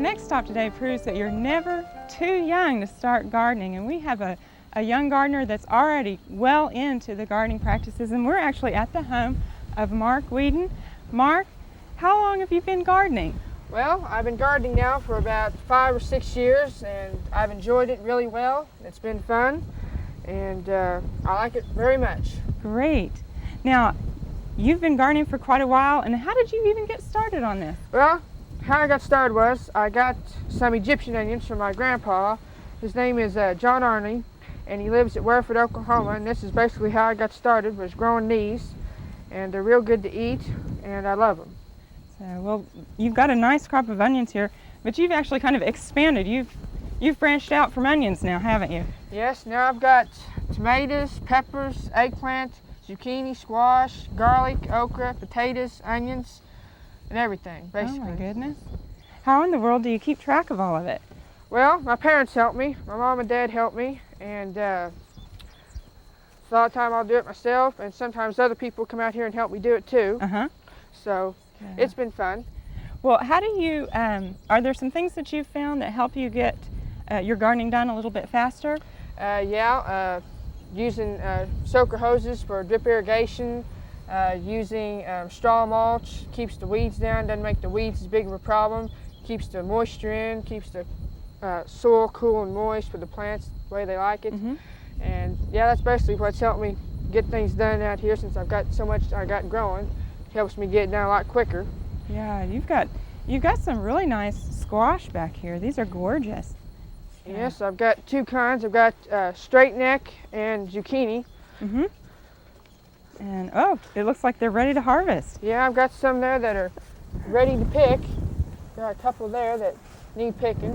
next stop today proves that you're never too young to start gardening, and we have a young gardener that's already well into the gardening practices, and we're actually at the home of Mark Weedn. Mark, how long have you been gardening? Well, I've been gardening now for about 5 or 6 years, and I've enjoyed it really well. It's been fun, and I like it very much. Great. Now, you've been gardening for quite a while, and how did you even get started on this? Well, how I got started was I got some Egyptian onions from my grandpa. His name is John Arney, and he lives at Wareford, Oklahoma, and this is basically how I got started, was growing these, and they're real good to eat, and I love them. Well, you've got a nice crop of onions here, but you've actually kind of expanded. You've branched out from onions now, haven't you? Yes, now I've got tomatoes, peppers, eggplant, zucchini, squash, garlic, okra, potatoes, onions, and everything, basically. Oh my goodness. How in the world do you keep track of all of it? Well, my parents helped me. My mom and dad helped me, and a lot of time I'll do it myself, and sometimes other people come out here and help me do it too. So it's been fun. Well, how do you, are there some things that you've found that help you get your gardening done a little bit faster? Using soaker hoses for drip irrigation, using straw mulch, keeps the weeds down, doesn't make the weeds as big of a problem, keeps the moisture in, keeps the soil cool and moist for the plants the way they like it. And yeah, that's basically what's helped me get things done out here since I've got so much I got growing. It helps me get it done a lot quicker. Yeah, you've got some really nice squash back here. These are gorgeous. Yes, I've got two kinds. I've got straight neck and zucchini. And oh, it looks like they're ready to harvest. Yeah, I've got some there that are ready to pick. There are a couple there that need picking.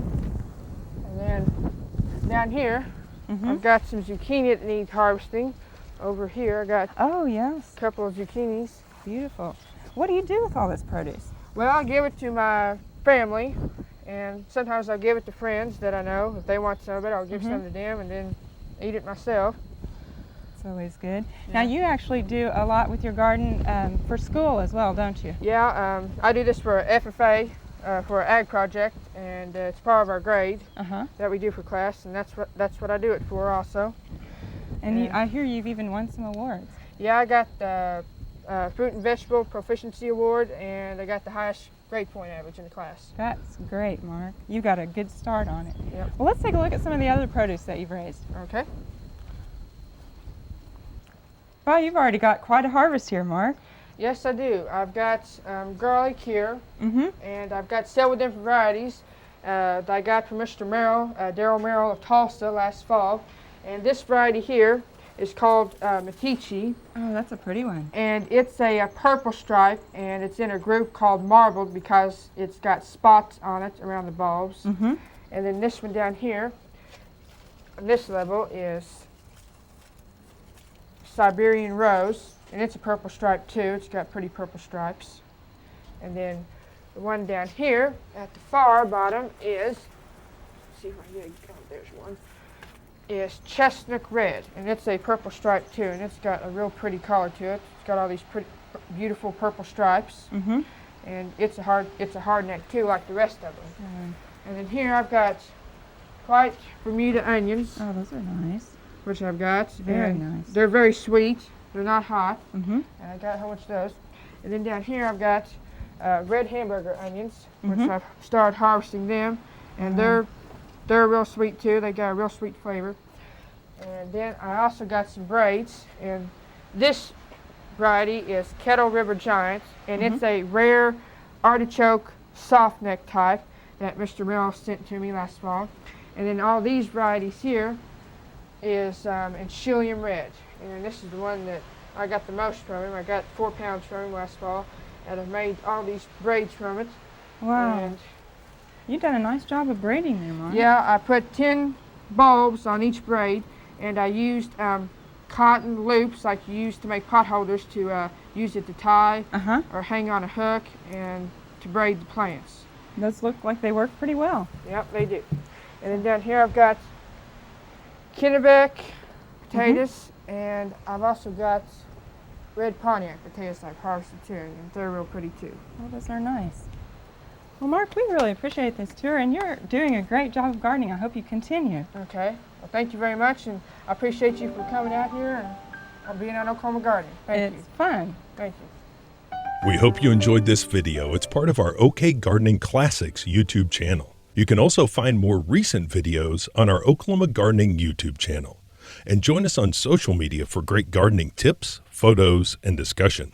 And then down here, I've got some zucchini that need harvesting. Over here, I got a couple of zucchinis. Beautiful. What do you do with all this produce? Well, I give it to my family, and sometimes I'll give it to friends that I know. If they want some of it, I'll give some to them and then eat it myself. It's always good. Yeah. Now, you actually do a lot with your garden for school as well, don't you? Yeah, I do this for FFA, for an ag project, and it's part of our grade that we do for class, and that's what I do it for also. And I hear you've even won some awards. Yeah, I got the Fruit and Vegetable Proficiency Award, and I got the highest grade point average in the class. That's great, Mark. You got a good start on it. Yep. Well, let's take a look at some of the other produce that you've raised. Okay. Well, you've already got quite a harvest here, Mark. Yes, I do. I've got garlic here, and I've got several different varieties that I got from Mr. Merrill, Darryl Merrill of Tulsa last fall. And this variety here is called Metici. Oh, that's a pretty one. And it's a purple stripe, and it's in a group called marbled because it's got spots on it around the bulbs. And then this one down here, on this level, is Siberian Rose, and it's a purple stripe too. It's got pretty purple stripes. And then the one down here at the far bottom is, let's see if I can get it. There's one. Is Chestnut Red, and it's a purple stripe too, and it's got a real pretty color to it. It's got all these pretty, beautiful purple stripes, and it's a hard neck too, like the rest of them. And then here I've got white Bermuda onions. Oh, those are nice. Which I've got. Very nice. They're very sweet. They're not hot. And I got a whole bunch of those. And then down here I've got red hamburger onions, which I've started harvesting them, and they're real sweet too. They got a real sweet flavor. And then I also got some braids, and this variety is Kettle River Giant, and it's a rare artichoke soft neck type that Mr. Merrill sent to me last fall. And then all these varieties here is Enchilium Red, and this is the one that I got the most from him. I got 4 pounds from him last fall, and I've made all these braids from it. Wow. And you've done a nice job of braiding there, Mark. yeah, I put 10 bulbs on each braid, and I used cotton loops like you use to make pot holders to use it to tie or hang on a hook and to braid the plants. Those look like they work pretty well. Yep, they do. And then down here I've got Kennebec potatoes, and I've also got red Pontiac potatoes I've harvested too, and they're real pretty too. Oh, those are nice. Well, Mark, we really appreciate this tour, and you're doing a great job of gardening. I hope you continue. Okay. Well, thank you very much, and I appreciate you for coming out here and being on Oklahoma Gardening. Thank you. It's fun. Thank you. We hope you enjoyed this video. It's part of our OK Gardening Classics YouTube channel. You can also find more recent videos on our Oklahoma Gardening YouTube channel. And join us on social media for great gardening tips, photos, and discussion.